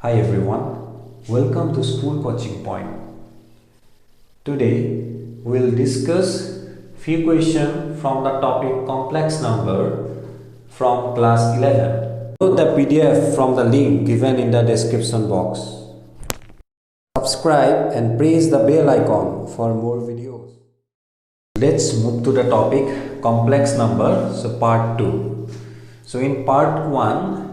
Hi everyone, welcome to School Coaching Point. Today we will discuss few questions from the topic complex number from class 11. Download the PDF from the link given in the description box. Subscribe and press the bell icon for more videos. Let's move to the topic complex number, so part 2. So in part 1,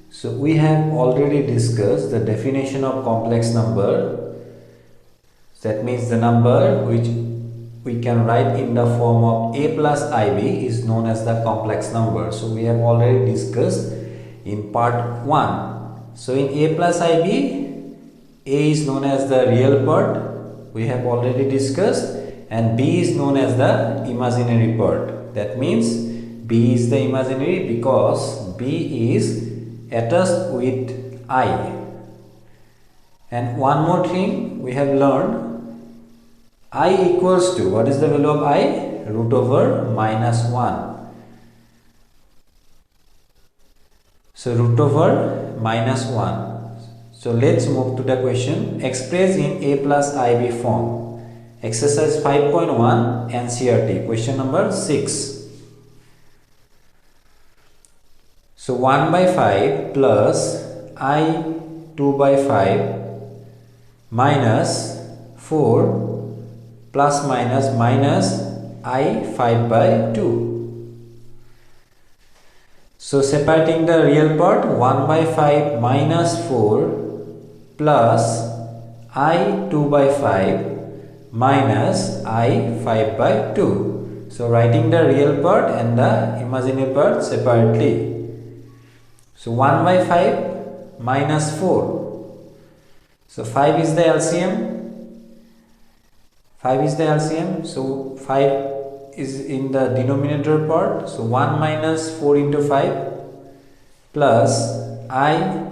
so we have already discussed the definition of complex number. That means the number which we can write in the form of a plus ib is known as the complex number. So we have already discussed in part 1. So in a plus ib, a is known as the real part, we have already discussed, and b is known as the imaginary part. That means b is the imaginary because b is attached with I. And one more thing we have learned, I equals to, what is the value of I? Root over minus 1. So root over minus 1. So let's move to the question. Express in a plus ib form. Exercise 5.1 NCERT, question number 6. So 1 by 5 plus I 2 by 5 minus 4 plus minus minus I 5 by 2. So separating the real part, 1 by 5 minus 4 plus I 2 by 5 minus I 5 by 2. So writing the real part and the imaginary part separately. So 1 by 5 minus 4. So 5 is the LCM. 5 is the LCM. So 5 is in the denominator part. So 1 minus 4 into 5 plus I,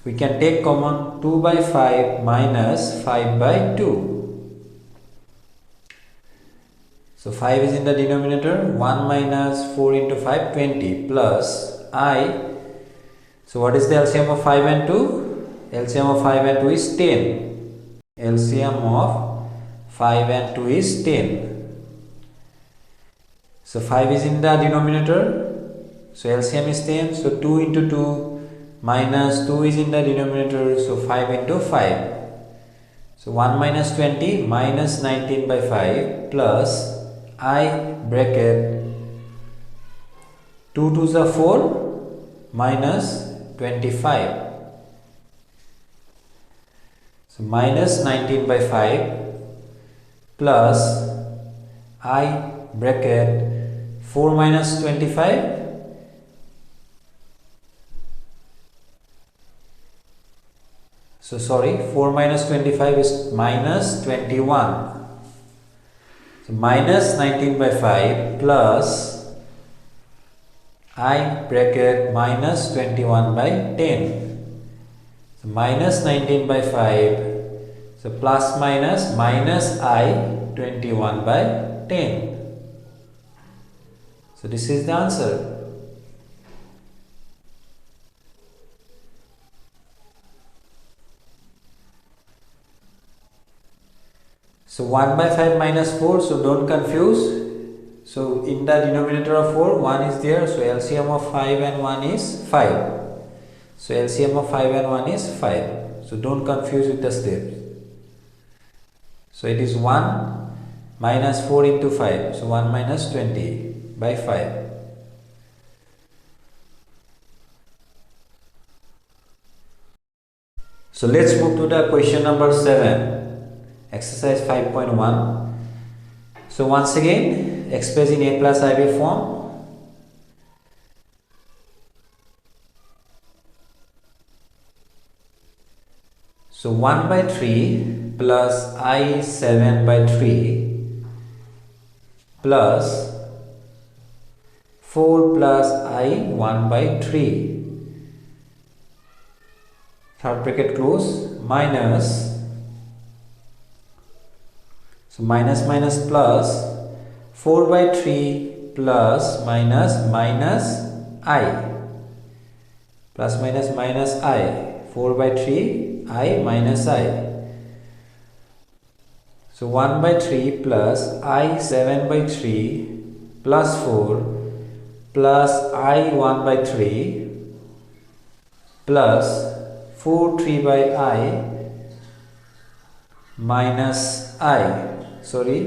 we can take common 2 by 5 minus 5 by 2. So 5 is in the denominator. 1 minus 4 into 5, 20 plus I. So what is the LCM of 5 and 2? LCM of 5 and 2 is 10. LCM of 5 and 2 is 10. So 5 is in the denominator. So LCM is 10. So 2 into 2 minus 2 is in the denominator. So 5 into 5. So 1 minus 20 minus 19 by 5 plus I bracket 2 2s are 4 minus 25. So minus 19 by 5 plus I bracket 4 minus 25. So sorry, 4 minus 25 is minus 21. So minus 19 by 5 plus I bracket minus 21 by 10. So minus 19 by 5. So plus minus minus I 21 by 10. So this is the answer. So 1 by 5 minus 4. So don't confuse. So in the denominator of 4, 1 is there. So LCM of 5 and 1 is 5. So LCM of 5 and 1 is 5. So don't confuse with the steps. So it is 1 minus 4 into 5. So 1 minus 20 by 5. So let's move to the question number 7. Exercise 5.1. So once again, express in a plus ib form. So 1 by 3 plus I 7 by 3 plus 4 plus I 1 by 3. Third bracket close minus. So minus minus plus 4 by 3 plus minus minus I. Plus minus minus I. 4 by 3 I minus I. So 1 by 3 plus I 7 by 3 plus 4 plus I 1 by 3 plus 4 3 by I minus I. Sorry,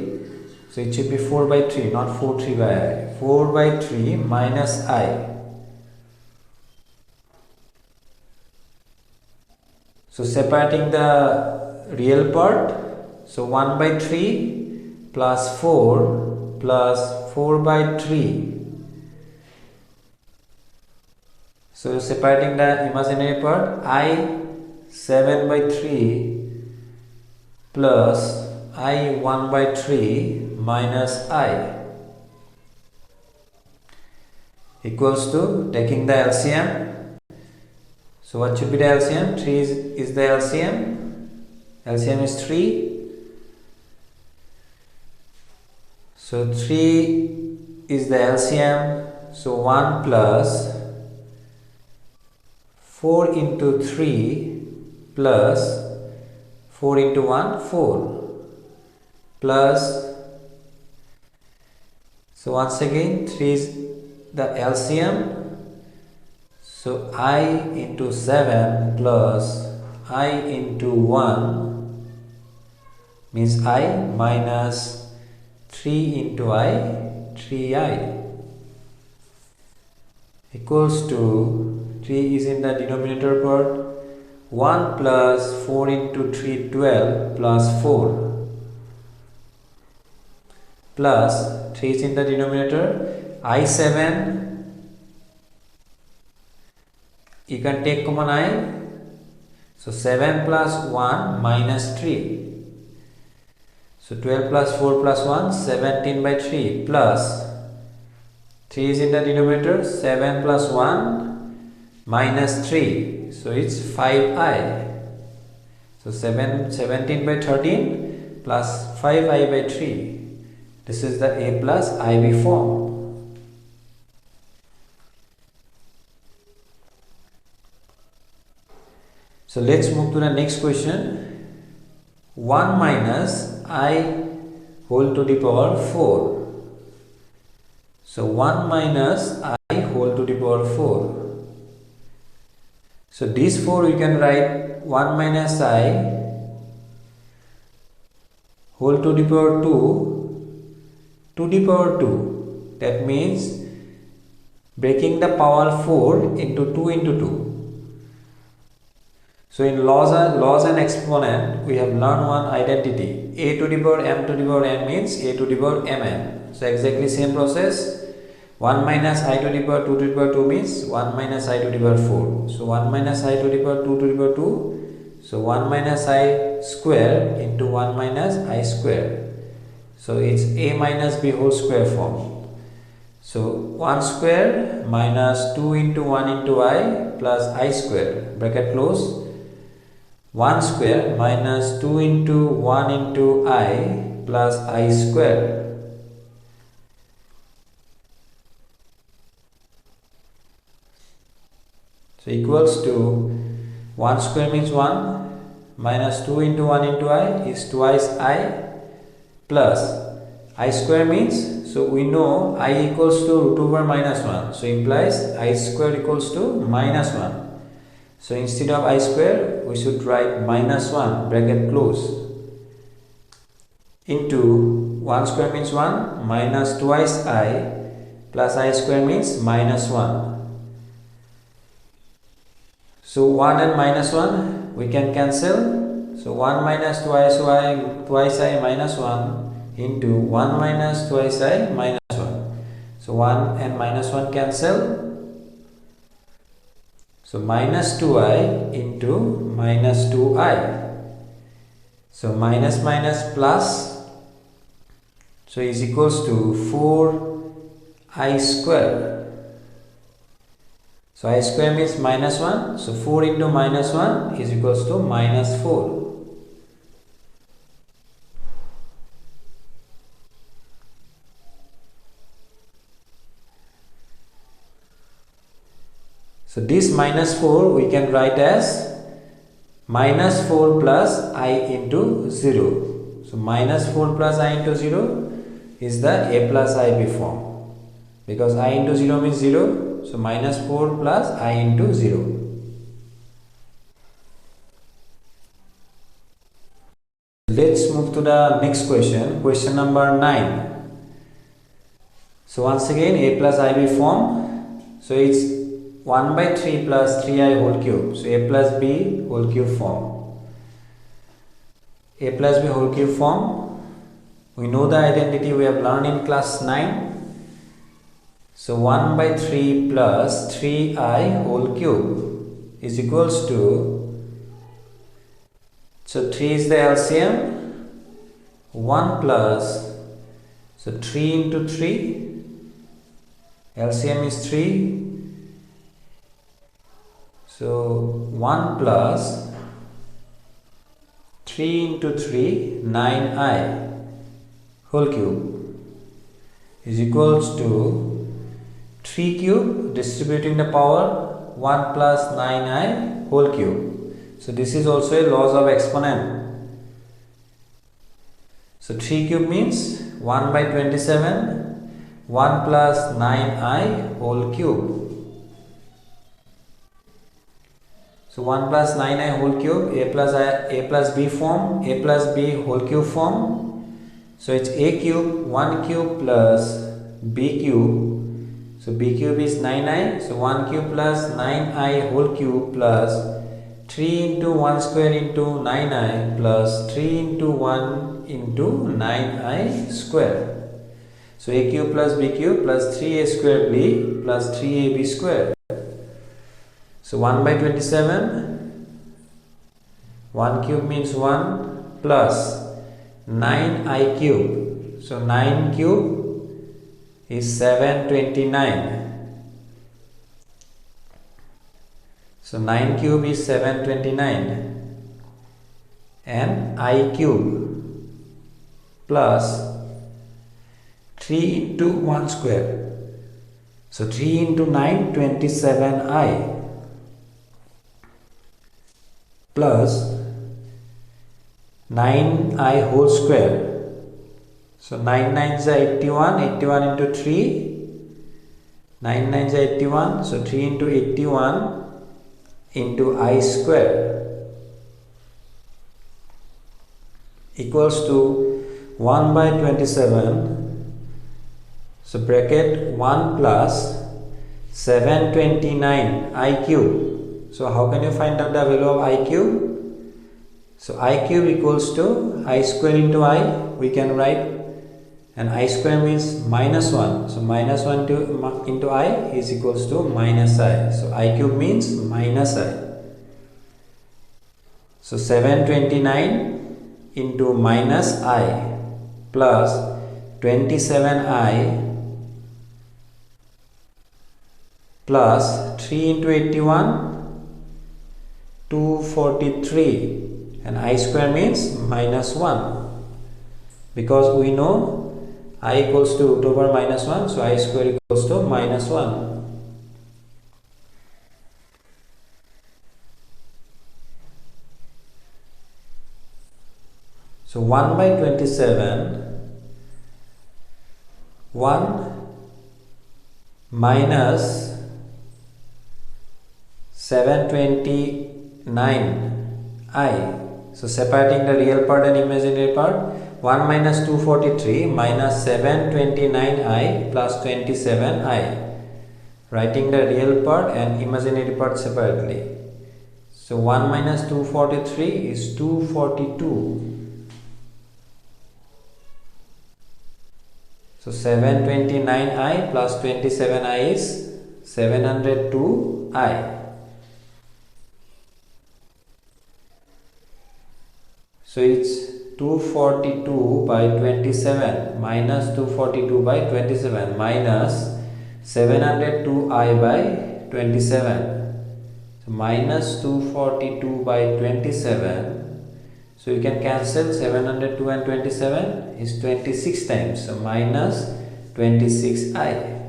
so it should be 4 by 3, not 4 3 by I. 4 by 3 minus I. So separating the real part, so 1 by 3 plus 4 plus 4 by 3. So separating the imaginary part, I 7 by 3 plus I 1 by 3 minus I equals to taking the LCM. So what should be the LCM? 3 is the LCM. LCM is 3. So 3 is the LCM. So 1 plus 4 into 3 plus 4 into 1, 4 plus, so once again 3 is the LCM. So I into 7 plus I into 1 means I minus 3 into I, 3I equals to 3 is in the denominator part. 1 plus 4 into 3, 12 plus 4 plus 3 is in the denominator. I7, you can take common I. So 7 plus 1 minus 3. So 12 plus 4 plus 1, 17 by 3 plus 3 is in the denominator. 7 plus 1 minus 3. So it's 5I. So 17 by 13 plus 5I by 3. This is the A plus IB form. So let's move to the next question. 1 minus I whole to the power 4. So 1 minus I whole to the power 4. So this 4 we can write 1 minus I whole to the power 2 to the power 2. That means breaking the power 4 into 2 into 2. So in laws and exponent we have learned one identity. A to the power m to the power n means a to the power mn. So exactly same process. 1 minus I to the power 2 to the power 2 means 1 minus I to the power 4. So 1 minus I to the power 2 to the power 2. So 1 minus I square into 1 minus I square. So it's a minus b whole square form. So 1 square minus 2 into 1 into I plus I square, bracket close. 1 square minus 2 into 1 into I plus I square. So equals to 1 square means 1 minus 2 into 1 into I is twice I plus I square means, so we know I equals to root over minus 1. So implies I square equals to minus 1. So instead of I square, we should write minus 1, bracket close, into 1 square means 1 minus twice I plus I square means minus 1. So 1 and minus 1 we can cancel. So 1 minus twice I minus 1 into 1 minus twice I minus 1. So 1 and minus 1 cancel. So minus 2I into minus 2I. So minus minus plus. So is equals to 4I square. So I square means minus 1. So 4 into minus 1 is equals to minus 4. So this minus 4 we can write as minus 4 plus I into 0. So minus 4 plus I into 0 is the a plus ib form, because I into 0 means 0. So minus 4 plus I into 0. Let's move to the next question, question number 9. So once again a plus ib form. So it's 1 by 3 plus 3i whole cube. So a plus b whole cube form. A plus b whole cube form. We know the identity we have learned in class 9. So 1 by 3 plus 3i whole cube is equals to, so 3 is the LCM, 1 plus, so 3 into 3, LCM is 3, so 1 plus 3 into 3, 9i whole cube is equals to 3 cube distributing the power 1 plus 9i whole cube. So this is also a laws of exponent. So 3 cube means 1 by 27, 1 plus 9i whole cube. So 1 plus 9i whole cube, a plus b form, a plus b whole cube form. So it's a cube, 1 cube plus b cube. So b cube is 9i. So 1 cube plus 9i whole cube plus 3 into 1 square into 9i plus 3 into 1 into 9i square. So a cube plus b cube plus 3a square b plus 3ab square. So 1 by 27, 1 cube means 1 plus 9i cube. So 9 cube is 729. So 9 cube is 729, and I cube plus 3 into 1 square. So 3 into 9, 27i plus 9i whole square. So 9 9s are 81, 81 into 3, 9 9s are 81, so 3 into 81 into I square equals to 1 by 27. So bracket 1 plus 729 I cube. So how can you find out the value of I cube? So I cube equals to I square into I, we can write, and I square means minus 1. So minus 1 into I is equals to minus I. So I cube means minus I. So 729 into minus I plus 27I plus 3 into 81, 243. And I square means minus 1, because we know I equals to root over minus 1, so I square equals to minus 1. So 1 by 27, 1 minus 729i. So separating the real part and imaginary part, 1 minus 243 minus 729i plus 27i. Writing the real part and imaginary part separately. So 1 minus 243 is 242. So 729i plus 27i is 702i. So it's 242 by 27 minus 242 by 27 minus 702i by 27. So minus 242 by 27. So you can cancel 702 and 27 is 26 times. So minus 26i.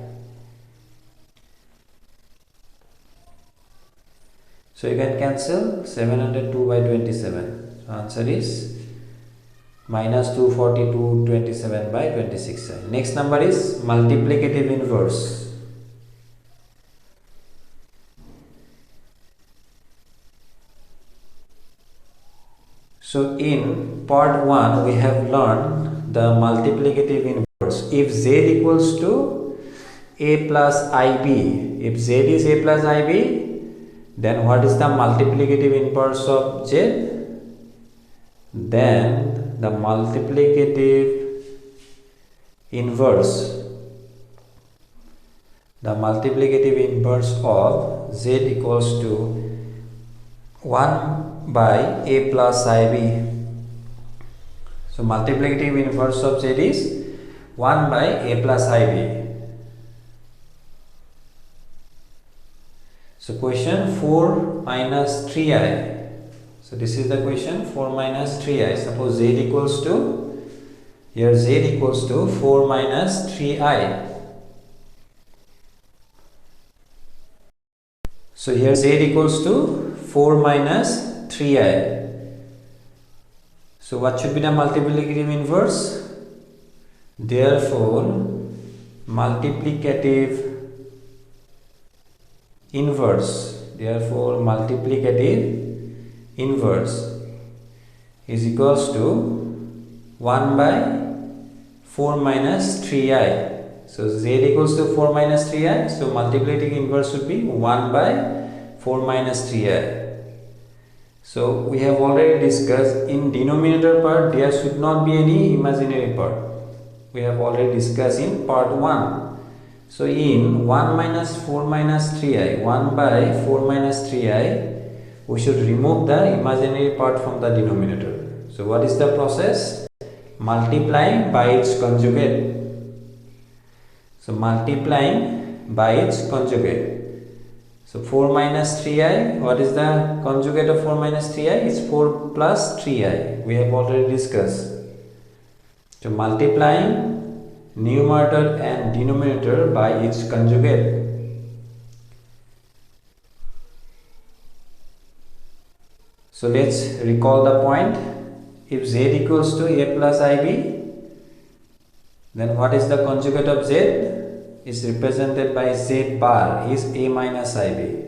So you can cancel 702 by 27. So answer is minus 242 27 by 26. Next number is multiplicative inverse. So in part 1 we have learned the multiplicative inverse. If z equals to a plus ib, if z is a plus ib, then what is the multiplicative inverse of z? Then the multiplicative inverse of z equals to 1 by a plus ib. So multiplicative inverse of z is 1 by a plus ib. So question 4 minus 3i. So this is the question 4 minus 3i. Suppose z equals to, here z equals to 4 minus 3i. So here z equals to 4 minus 3i. So what should be the multiplicative inverse? Therefore multiplicative inverse is equals to 1 by 4 minus 3i. So z equals to 4 minus 3i. So multiplicative inverse should be 1 by 4 minus 3i. So we have already discussed in denominator part there should not be any imaginary part. We have already discussed in part 1. So in 1 minus 4 minus 3i, 1 by 4 minus 3i, we should remove the imaginary part from the denominator. So what is the process? Multiplying by its conjugate. So multiplying by its conjugate. So 4 minus 3i, what is the conjugate of 4 minus 3i? It's 4 plus 3i. We have already discussed. So multiplying numerator and denominator by its conjugate. So let's recall the point. If z equals to a plus ib, then what is the conjugate of z? Is represented by z bar is a minus ib.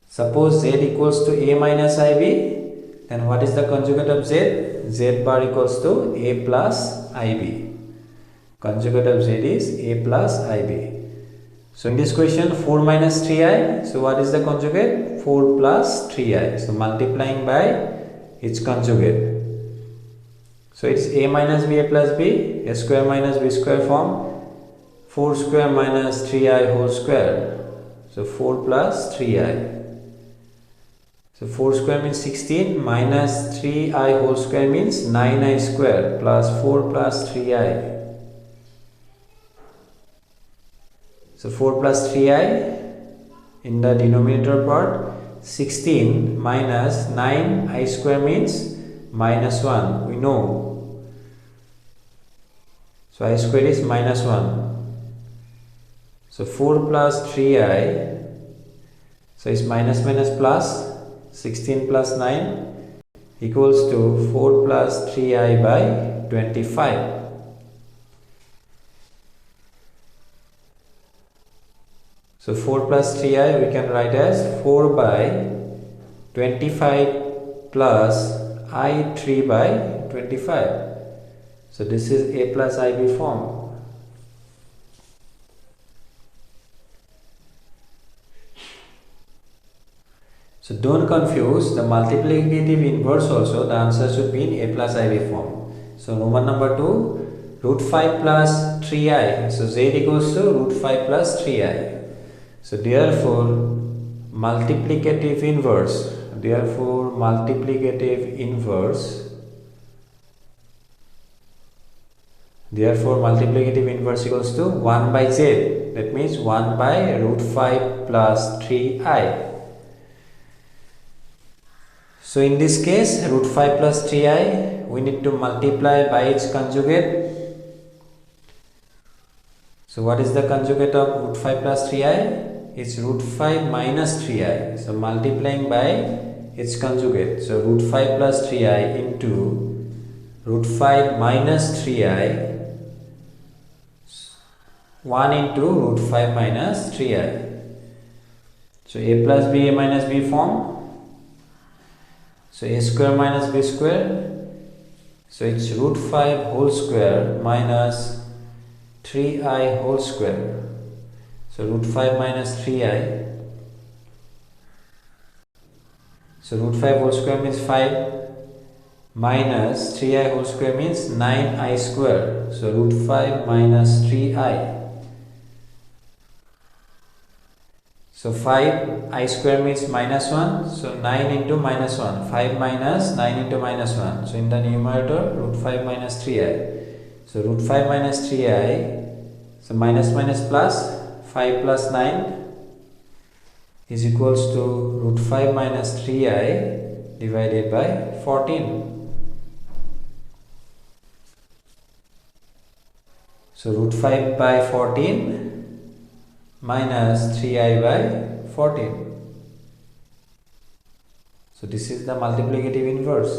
Suppose z equals to a minus ib, then what is the conjugate of z? Z bar equals to a plus ib. Conjugate of z is a plus ib. So in this question 4 minus 3i, so what is the conjugate? 4 plus 3i. So multiplying by its conjugate. So it's a minus b, a plus b, a square minus b square form, 4 square minus 3i whole square. So 4 plus 3i. So 4 square means 16 minus 3i whole square means 9i square plus 4 plus 3i. So 4 plus 3i in the denominator part, 16 minus 9i square means minus 1, we know. So I square is minus 1. So 4 plus 3i, so it's minus minus plus, 16 plus 9 equals to 4 plus 3i by 25. So 4 plus 3i we can write as 4 by 25 plus I 3 by 25. So this is a plus ib form. So don't confuse the multiplicative inverse also, the answer should be in a plus ib form. So Roman number 2, root 5 plus 3i. So z equals to root 5 plus 3i. So therefore multiplicative inverse equals to 1 by z. That means 1 by root 5 plus 3i. So in this case root 5 plus 3i we need to multiply by its conjugate. So what is the conjugate of root 5 plus 3i? is root 5 minus 3i. So multiplying by its conjugate. So root 5 plus 3i into root 5 minus 3i. 1 into root 5 minus 3i. So a plus b, a minus b form. So a square minus b square. So it's root 5 whole square minus 3i whole square. So root 5 minus 3i. So root 5 whole square means 5 minus 3i whole square means 9i square. So root 5 minus 3i. So 5i square means minus 1. So 9 into minus 1. 5 minus 9 into minus 1. So in the numerator, root 5 minus 3i. So root 5 minus 3i. So minus minus plus. 5 plus 9 is equals to root 5 minus 3i divided by 14. So root 5 by 14 minus 3i by 14. So this is the multiplicative inverse.